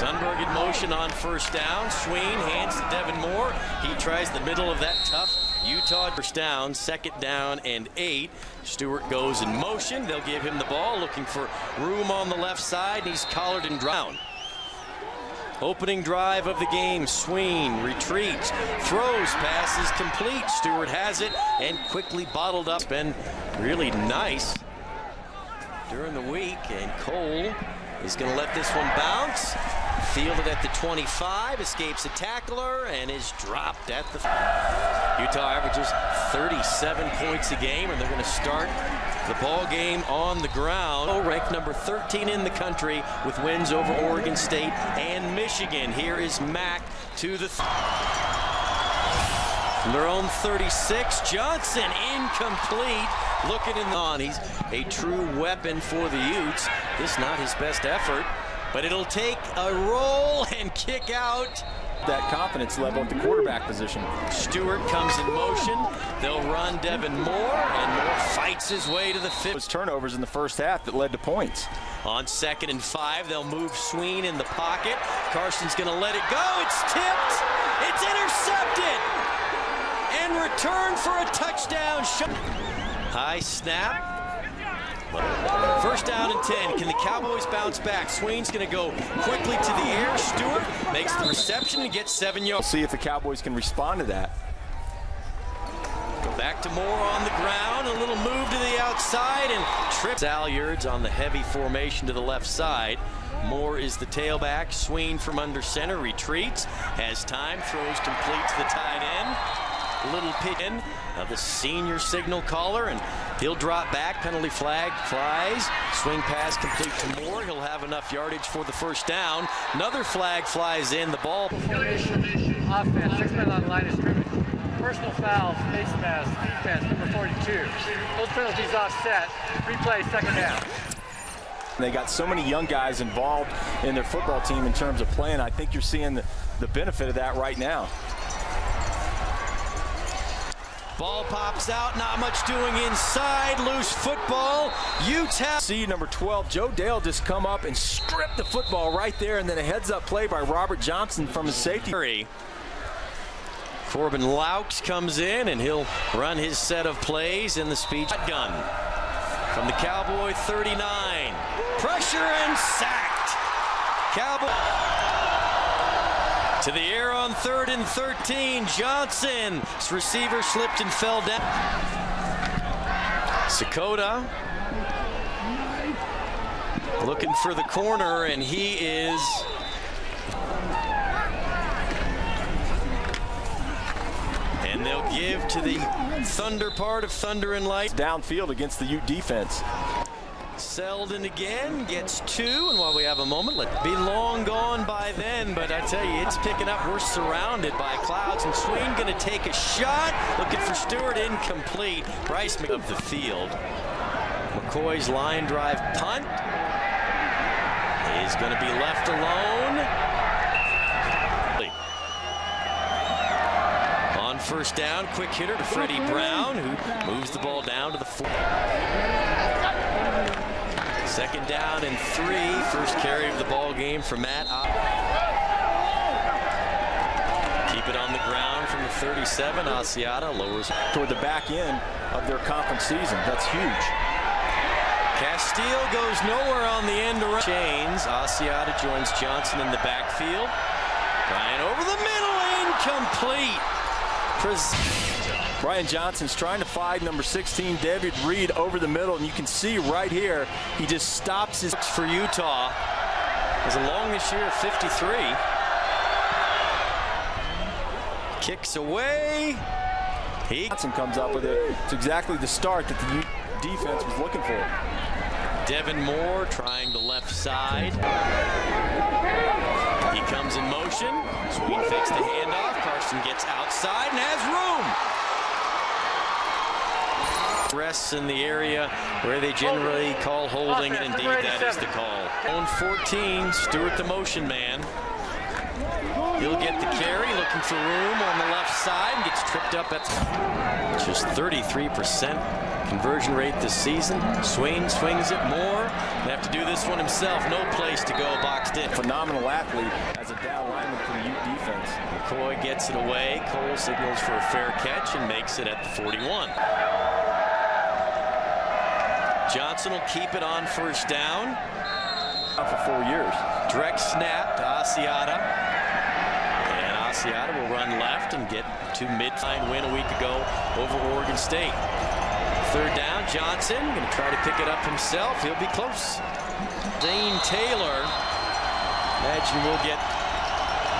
Sundberg in motion on first down. Sween hands to Devin Moore. He tries the middle of that tough Utah. First down, 2nd down and 8. Stewart goes in motion. They'll give him the ball, looking for room on the left side. He's collared and drowned. Opening drive of the game, Sween retreats, throws, passes complete. Stewart has it and quickly bottled up. It's been really nice during the week, and Cole is going to let this one bounce. Fielded at the 25, escapes a tackler, and is dropped at the... Utah averages 37 points a game, and they're going to start the ball game on the ground. Ranked number 13 in the country with wins over Oregon State and Michigan. Here is Mack to the... From their own 36, Johnson incomplete. Looking in the on. He's a true weapon for the Utes. This not his best effort, but it'll take a roll and kick out. That confidence level at the quarterback position. Stewart comes in motion. They'll run Devin Moore, and Moore fights his way to the 5th. Those turnovers in the first half that led to points. On 2nd and 5, they'll move Sween in the pocket. Carson's going to let it go. It's tipped. It's intercepted. And returned for a touchdown. High snap. 1st down and 10. Can the Cowboys bounce back? Sween's going to go quickly to the air. Stewart makes the reception and gets 7 yards. See if the Cowboys can respond to that. Go back to Moore on the ground. A little move to the outside and trips. Alyards on the heavy formation to the left side. Moore is the tailback. Sween from under center retreats. Has time. Throws complete to the tight end. Little pitch in the senior signal caller, and he'll drop back. Penalty flag flies. Swing pass complete to Moore. He'll have enough yardage for the 1st down. Another flag flies in. The ball. Formation, offense, 6 men on the line of scrimmage. Personal fouls, face mask, defense, number 42. Those penalties offset. Replay, 2nd down. They got so many young guys involved in their football team in terms of playing. I think you're seeing the benefit of that right now. Ball pops out, not much doing inside, loose football. Utah. See number 12, Joe Dale just come up and strip the football right there, and then a heads-up play by Robert Johnson from his safety. Corbin Laux comes in, and he'll run his set of plays in the speed gun. From the Cowboy 39, pressure and sacked. Cowboy. To the air on 3rd and 13, Johnson. His receiver slipped and fell down. Sakota looking for the corner, and he is. And they'll give to the Thunder part of Thunder and Light. Downfield against the Ute defense. Selden again gets 2, and while we have a moment, let be long gone by then, but I tell you, it's picking up. We're surrounded by clouds, and Sween going to take a shot, looking for Stewart, incomplete. Bryce of the field. McCoy's line drive punt is going to be left alone. On 1st down, quick hitter to Freddie Brown, who moves the ball down to the 4. 2nd down and 3. First carry of the ball game for Matt. Keep it on the ground from the 37. Asiata lowers toward the back end of their conference season. That's huge. Castile goes nowhere on the end around. Chains. Asiata joins Johnson in the backfield. Ryan over the middle, incomplete. Brian Johnson's trying to find number 16, David Reed, over the middle, and you can see right here, he just stops his... For Utah, as long this year, 53. Kicks away. Johnson comes up with it. It's exactly the start that the Ute defense was looking for. Devin Moore trying the left side. He comes in motion. Sween fakes the handoff. Carson gets outside and has room. Rests in the area where they generally call holding, and indeed that is the call. On 14, Stewart the motion man. He'll get the carry, looking for room on the left side, and gets tripped up at just 33% conversion rate this season. Swain swings it more. He'll have to do this one himself. No place to go, boxed in. Phenomenal athlete as a down lineman for the Ute defense. McCoy gets it away. Cole signals for a fair catch and makes it at the 41. Johnson will keep it on first down. For 4 years. Direct snap to Asiata. And Asiata will run left and get to mid-line win a week ago over Oregon State. Third down, Johnson going to try to pick it up himself. He'll be close. Dane Taylor. Imagine we'll get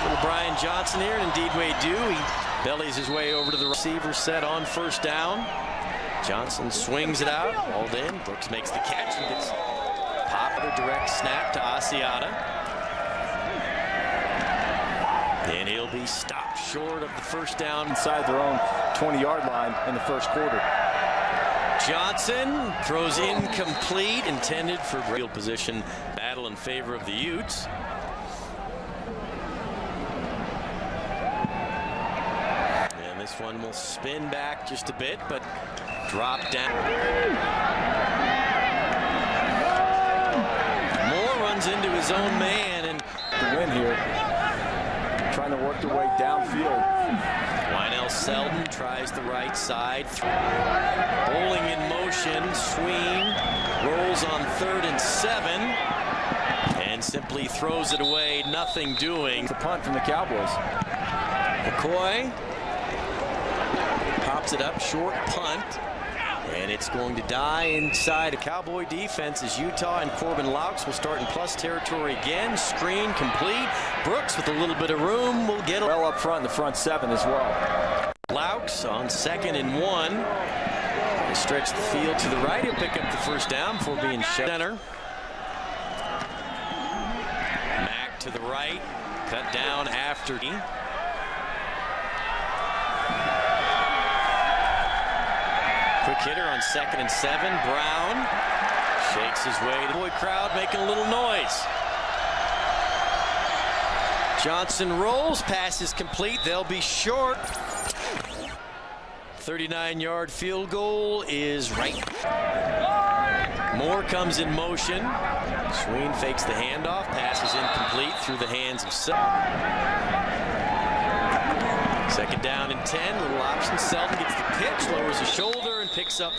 little Brian Johnson here, and indeed we do. He bellies his way over to the receiver set on first down. Johnson swings it out, hauled in. Brooks makes the catch and gets popular direct snap to Asiata. And he'll be stopped short of the first down inside their own 20-yard line in the first quarter. Johnson throws incomplete, intended for field position battle in favor of the Utes. And this one will spin back just a bit, but drop down. Moore runs into his own man and the win here. Trying to work their way downfield. Lionel Selden tries the right side. Bowling in motion. Sween rolls on 3rd and 7 and simply throws it away. Nothing doing. The punt from the Cowboys. McCoy pops it up, short punt. And it's going to die inside a Cowboy defense as Utah and Corbin Laux will start in plus territory again. Screen complete. Brooks with a little bit of room will get well up front in the front 7 as well. Laux on 2nd and 1. They stretch the field to the right. He'll pick up the first down before being shut. Center. Mack to the right. Cut down after. Quick hitter on 2nd and 7. Brown shakes his way. The boy crowd making a little noise. Johnson rolls. Pass is complete. They'll be short. 39-yard field goal is right. Moore comes in motion. Sween fakes the handoff. Pass is incomplete through the hands of Selden. 2nd down and 10. Little option. Selden gets the pitch, lowers his shoulder, and picks up.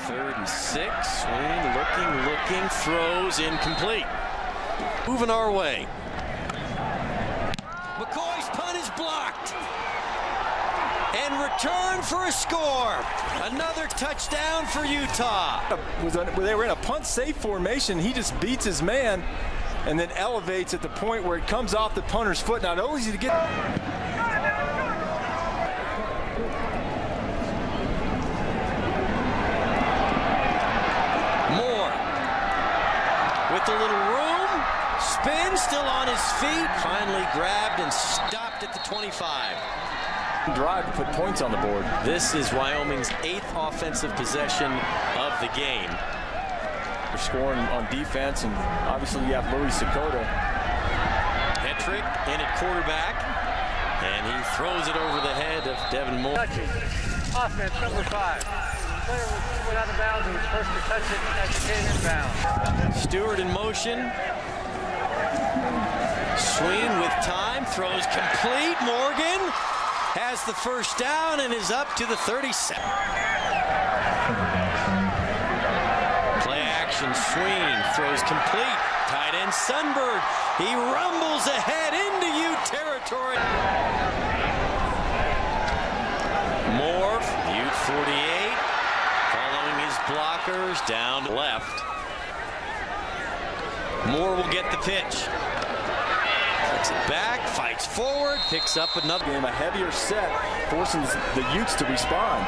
3rd and 6. Sween looking, throws incomplete. Moving our way. McCoy's punt is blocked. And return for a score. Another touchdown for Utah. They were in a punt safe formation. He just beats his man and then elevates at the point where it comes off the punter's foot. Not only is he to get Moore with a little room, spin, still on his feet, finally grabbed and stopped at the 25. Drive to put points on the board. This is Wyoming's 8th offensive possession of the game. They're scoring on defense, and obviously you have Louis Sakota. Hetrick in at quarterback, and he throws it over the head of Devin Moore. Offense, number 5. Player went out of bounds and was first to touch it as it came inbound. Stewart in motion. Sween with time, throws complete. Morgan has the first down and is up to the 37. Play action, Sween throws complete. Tight end Sunberg. He rumbles ahead into Ute territory. Moore, Ute 48, following his blockers down left. Moore will get the pitch. Cuts it back, fights forward, picks up another game. A heavier set, forcing the Utes to respond.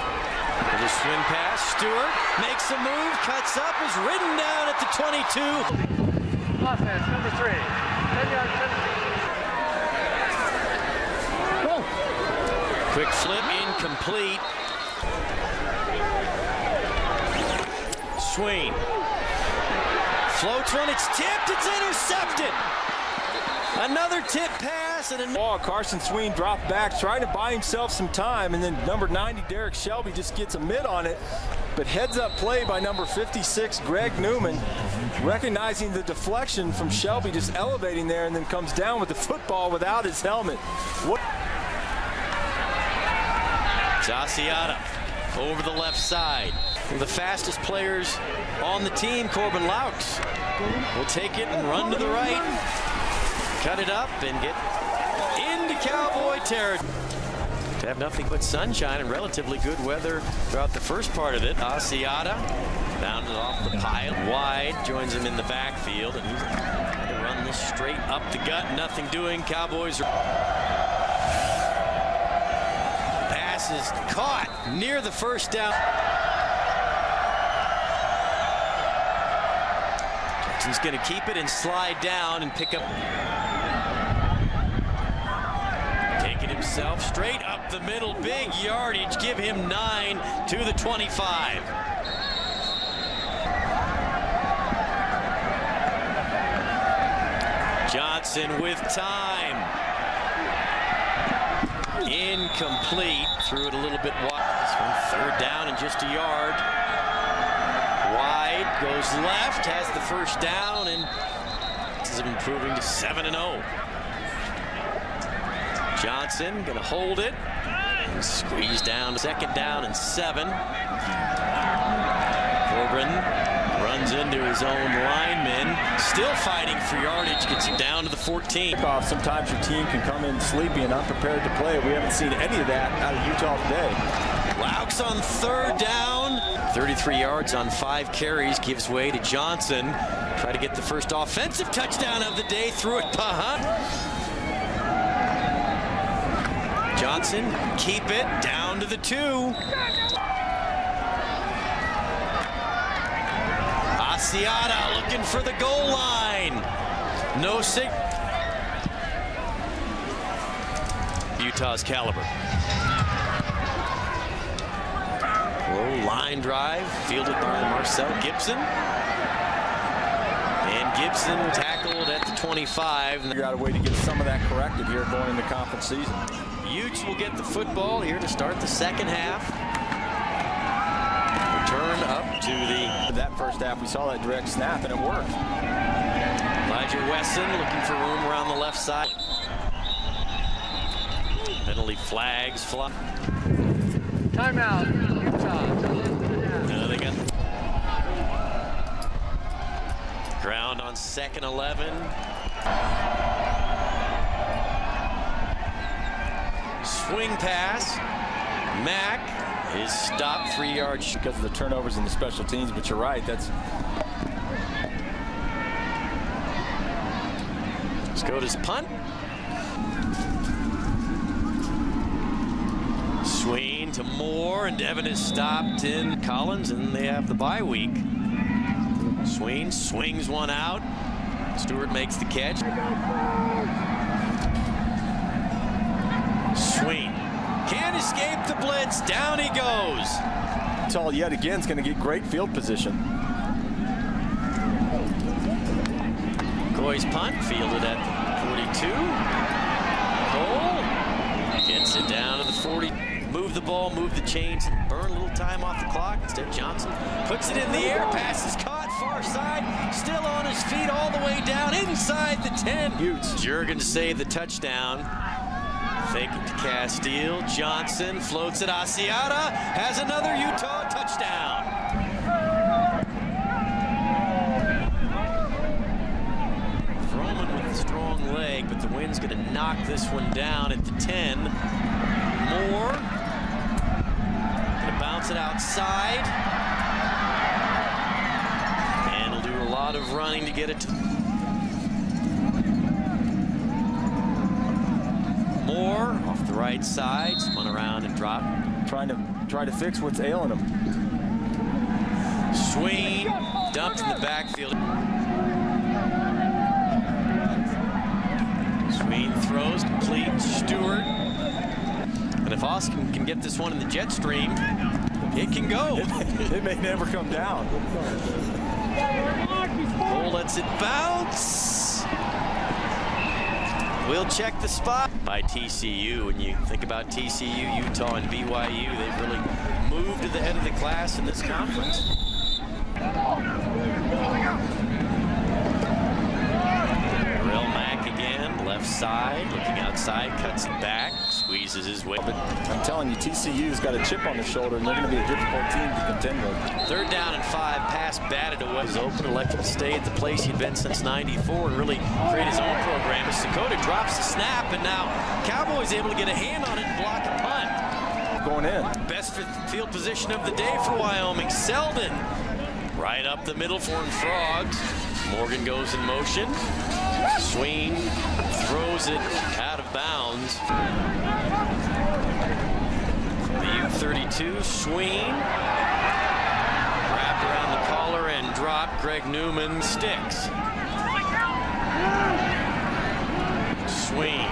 With a swing pass, Stewart makes a move, cuts up, is ridden down at the 22. Offense, number 3. 10-yard penalty. Quick flip, incomplete. Sween Floats one, it's tipped, it's intercepted. Another tip pass and ball. Carson Sween dropped back, trying to buy himself some time, and then number 90, Derek Shelby, just gets a mid on it. But heads-up play by number 56, Greg Newman, recognizing the deflection from Shelby, just elevating there, and then comes down with the football without his helmet. Asiata over the left side. One of the fastest players on the team, Corbin Laux, will take it and run to the right. Cut it up and get into Cowboy territory. To have nothing but sunshine and relatively good weather throughout the first part of it. Asiata bounded off the pile wide, joins him in the backfield, and he's trying to run this straight up the gut. Nothing doing. Cowboys. Pass is caught near the first down. Jackson's going to keep it and slide down and pick up. Himself straight up the middle, big yardage, give him 9 to the 25. Johnson with time. Incomplete, threw it a little bit wide. This one third down and just a yard. Wide, goes left, has the first down, and this is improving to 7-0. Johnson gonna hold it and squeeze down. Second down and 7. Corbin runs into his own lineman, still fighting for yardage, gets it down to the 14. Sometimes your team can come in sleepy and unprepared to play. We haven't seen any of that out of Utah today. Laux on third down. 33 yards on 5 carries, gives way to Johnson. Try to get the first offensive touchdown of the day, threw it behind. Johnson, keep it, down to the 2. Asiata looking for the goal line. No sig. Utah's caliber. Low line drive, fielded by Marcel Gibson. And Gibson tackled at the 25. You got a way to get some of that corrected here going into conference season. Utes will get the football here to start the second half. Return up to that first half. We saw that direct snap and it worked. Elijah Wesson looking for room around the left side. Penalty flags fly. Timeout, Utah. No, they got ground on 2nd 11. Swing pass. Mack is stopped 3 yards because of the turnovers in the special teams, but you're right. Scotta's punt. Sween to Moore, and Devin is stopped in Collins, and they have the bye week. Sween swings one out. Stewart makes the catch. Sween can't escape the blitz. Down he goes. Utah yet again is going to get great field position. Goy's punt fielded at the 42. Cole gets it down to the 40. Move the ball, move the chains, and burn a little time off the clock. Instead, Johnson puts it in the air. Pass is caught far side. Still on his feet all the way down inside the 10. Utes. Jurgen saved the touchdown. Fake it to Castile. Johnson floats it. Asiata has another Utah touchdown. Froman with a strong leg, but the wind's going to knock this one down at the 10. Moore going to bounce it outside. And he'll do a lot of running to get it to Moore off the right side, spun around and dropped. Try to fix what's ailing him. Sween dumped in the backfield. Sween throws complete. Stewart. And if Austin can get this one in the jet stream, it can go. It may never come down. Pulled lets it bounce. We'll check the spot by TCU. When you think about TCU, Utah, and BYU, they've really moved to the head of the class in this conference. Left side, looking outside, cuts it back, squeezes his way. But I'm telling you, TCU's got a chip on their shoulder, and they're going to be a difficult team to contend with. 3rd down and 5, pass batted away. He's open, elected to stay at the place he'd been since '94 and really create his own program. As Dakota drops the snap, and now Cowboys able to get a hand on it and block a punt. Going in. Best field position of the day for Wyoming. Selden right up the middle for the Frogs. Morgan goes in motion. Sween throws it out of bounds. The U32, Sween wrapped around the collar and dropped. Greg Newman sticks. Sween,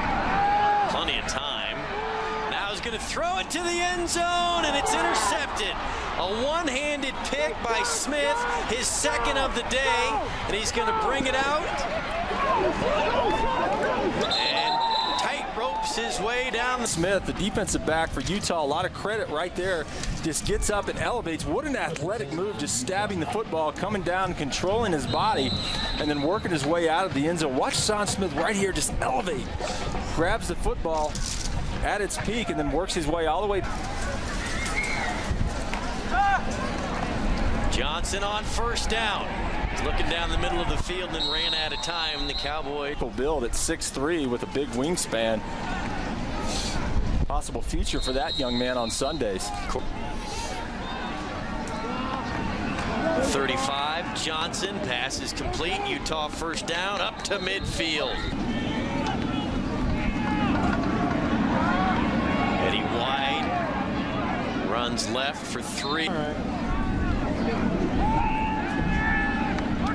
plenty of time. Now he's going to throw it to the end zone, and it's intercepted. A one-handed pick by Smith, his 2nd of the day, and he's going to bring it out. And tight ropes his way down. Smith, the defensive back for Utah, a lot of credit right there. Just gets up and elevates. What an athletic move, just stabbing the football, coming down, controlling his body, and then working his way out of the end zone. Watch Son Smith right here just elevate. Grabs the football at its peak and then works his way all the way. Johnson on 1st down. He's looking down the middle of the field and then ran out of time. The Cowboys build at 6'3" with a big wingspan. Possible future for that young man on Sundays. 35, Johnson, pass is complete. Utah 1st down, up to midfield. Eddie White runs left for 3.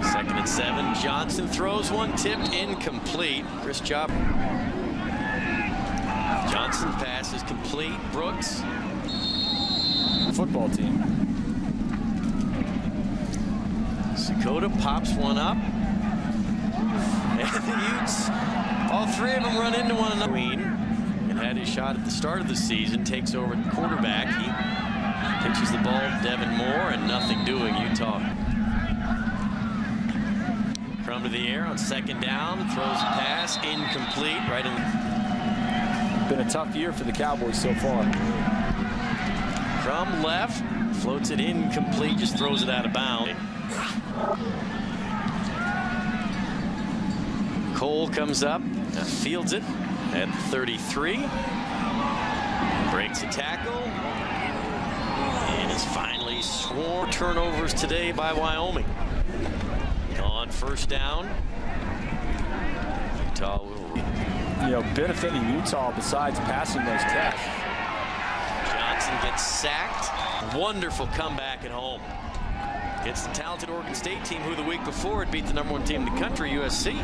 2nd and 7. Johnson throws one, tipped, incomplete. Chris Job. Johnson's pass is complete. Brooks. Football team. Dakota pops one up. And the Utes, all 3 of them run into one another. And had his shot at the start of the season, takes over at quarterback. He pitches the ball to Devin Moore, and nothing doing. Utah. Crum to the air on 2nd down, throws a pass, incomplete, right in. Been a tough year for the Cowboys so far. Crum left, floats it incomplete, just throws it out of bounds. Cole comes up, fields it at 33, breaks a tackle, and is finally sworn. Turnovers today by Wyoming. On 1st down, Utah will, benefiting Utah besides passing those tests. Johnson gets sacked. Wonderful comeback at home. Gets the talented Oregon State team, who the week before had beat the #1 team in the country, USC.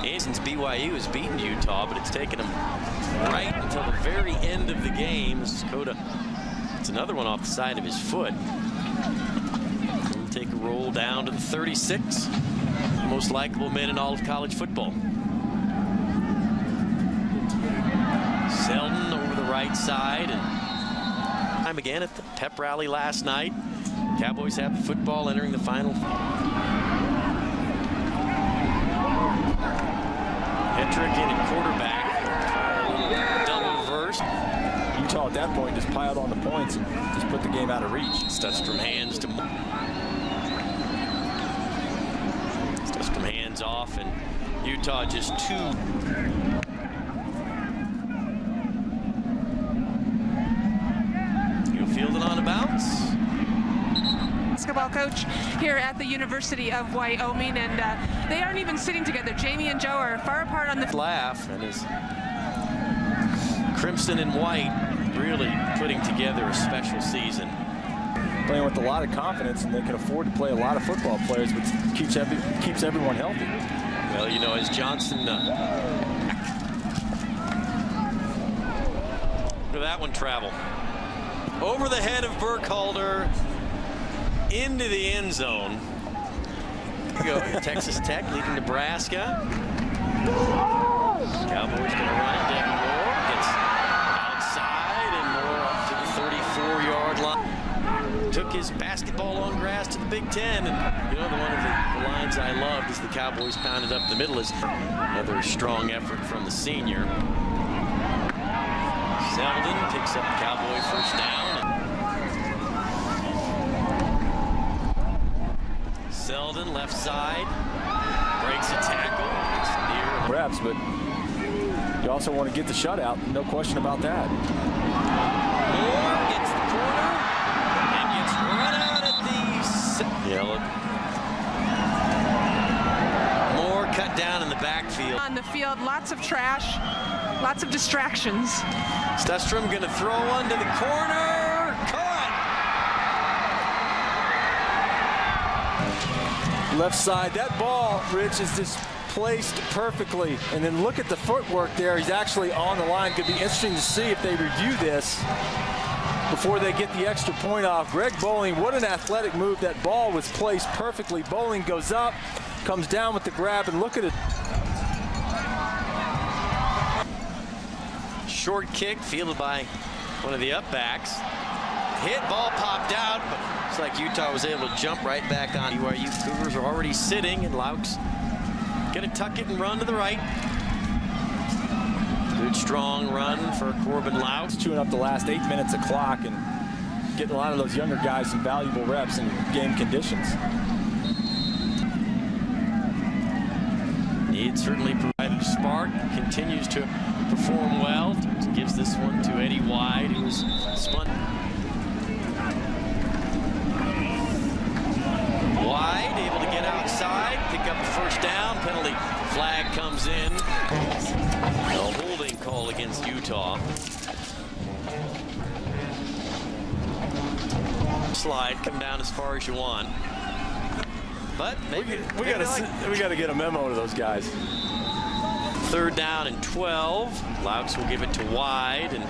And since BYU has beaten Utah, but it's taken them right until the very end of the game. Dakota, it's another one off the side of his foot. He'll take a roll down to the 36. Most likable men in all of college football. Selden over the right side, and time again at the pep rally last night. Cowboys have the football entering the final. Hetrick in at quarterback. Double reverse. Utah at that point just piled on the points and just put the game out of reach. It's touched from hands to off, and Utah just 2. He'll field it on a bounce. Basketball coach here at the University of Wyoming, and they aren't even sitting together. Jamie and Joe are far apart on the laugh, and is Crimson and White really putting together a special season. Playing with a lot of confidence, and they can afford to play a lot of football players, which keeps everyone healthy. Well, as Johnson, look at that one travel. Over the head of Burkhalter, into the end zone. go. Texas Tech leading Nebraska. Cowboys going to run. Devin Moore gets outside and Moore up to the 34-yard line. Took his basketball on grass to the Big Ten, and you know, one of the lines I loved is the Cowboys pounded up the middle. Is another strong effort from the senior. Selden picks up the Cowboy first down. Selden left side breaks a tackle. It's near reps, but you also want to get the shutout. No question about that. Moore gets the corner and gets run out at the yellow. Moore cut down in the backfield. On the field, lots of trash, lots of distractions. Stustrom going to throw one to the corner. Caught. Left side, that ball, Rich, is just placed perfectly. And then look at the footwork there. He's actually on the line. Could be interesting to see if they review this before they get the extra point off. Greg Bowling, what an athletic move. That ball was placed perfectly. Bowling goes up, comes down with the grab, and look at it. Short kick fielded by one of the upbacks. Hit, ball popped out, but it's like Utah was able to jump right back on. BYU Cougars are already sitting, and Laux gonna tuck it and run to the right. Good strong run for Corbin Laux. Chewing up the last 8 minutes of clock and getting a lot of those younger guys some valuable reps in game conditions. Need certainly provided a spark, continues to perform well. Gives this one to Eddie Wide, who was spun. Wide, able to get outside, pick up the first down. Penalty flag comes in. A holding call against Utah. Slide, come down as far as you want. But maybe we got to get a memo to those guys. 3rd down and 12. Laux will give it to Wide and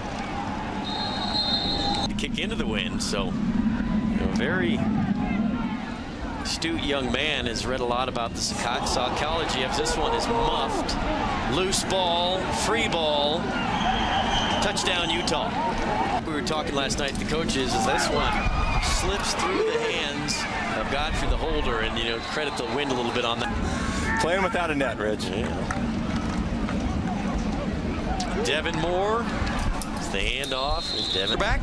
kick into the wind. So, a very astute young man has read a lot about the psychology of this one. Is muffed, loose ball, free ball, touchdown Utah. We were talking last night to the coaches as this one slips through the hands of Godfrey the holder, and credit the wind a little bit on that. Playing without a net, Rich. Yeah. Devin Moore, it's the handoff with Devin back.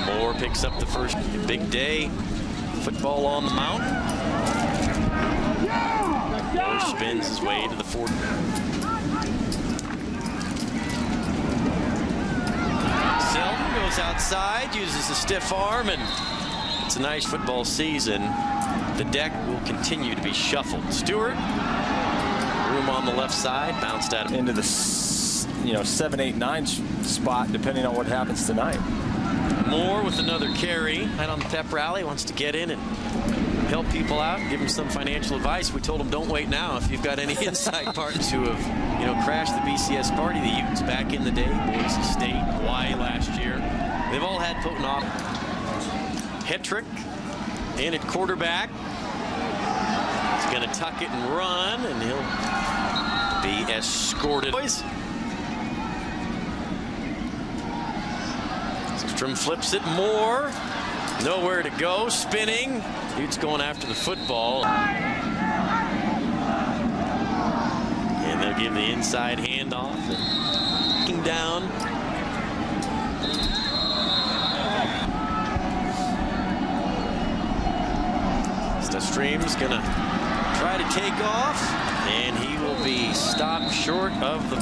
Moore picks up the first. Big day, football on the mountain. Moore spins his way to the 40. Selden goes outside, uses a stiff arm, and it's a nice football season. The deck will continue to be shuffled. Stewart, room on the left side, bounced out into the 7, 8, 9 spot, depending on what happens tonight. Moore with another carry. Right on the pep rally, wants to get in and help people out, give them some financial advice. We told them don't wait now if you've got any inside partners who have, crashed the BCS party. The Utes back in the day, Boise State, Hawaii last year. They've all had potent off. Hetrick in at quarterback. He's going to tuck it and run, and he'll be escorted. Strom flips it. Moore, nowhere to go, spinning. Utes going after the football. And they'll give the inside handoff. Looking down. Stream's gonna try to take off, and he will be stopped short of the